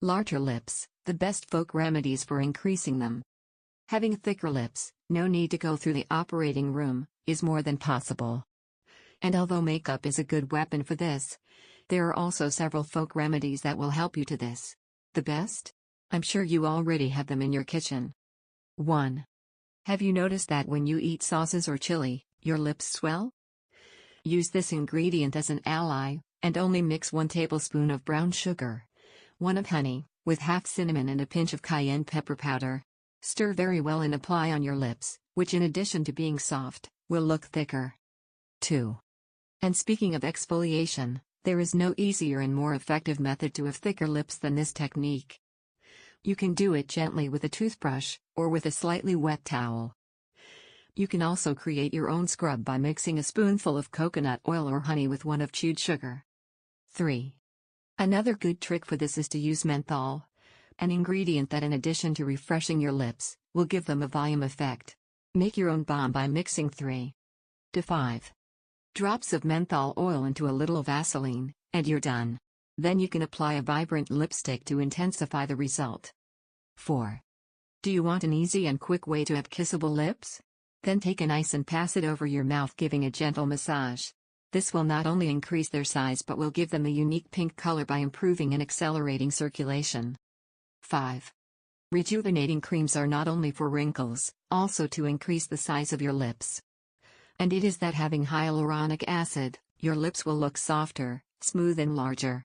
Larger lips, the best folk remedies for increasing them. Having thicker lips, no need to go through the operating room, is more than possible. And although makeup is a good weapon for this, there are also several folk remedies that will help you to this. The best? I'm sure you already have them in your kitchen. 1. Have you noticed that when you eat sauces or chili, your lips swell? Use this ingredient as an ally, and only mix 1 tablespoon of brown sugar, 1 of honey, with half cinnamon and a pinch of cayenne pepper powder. Stir very well and apply on your lips, which in addition to being soft, will look thicker. 2. And speaking of exfoliation, there is no easier and more effective method to have thicker lips than this technique. You can do it gently with a toothbrush, or with a slightly wet towel. You can also create your own scrub by mixing a spoonful of coconut oil or honey with 1 of chewed sugar. 3. Another good trick for this is to use menthol, an ingredient that in addition to refreshing your lips, will give them a volume effect. Make your own balm by mixing 3 to 5 drops of menthol oil into a little Vaseline, and you're done. Then you can apply a vibrant lipstick to intensify the result. 4. Do you want an easy and quick way to have kissable lips? Then take an ice and pass it over your mouth, giving a gentle massage. This will not only increase their size but will give them a unique pink color by improving and accelerating circulation. 5. Rejuvenating creams are not only for wrinkles, also to increase the size of your lips. And it is that having hyaluronic acid, your lips will look softer, smooth and larger.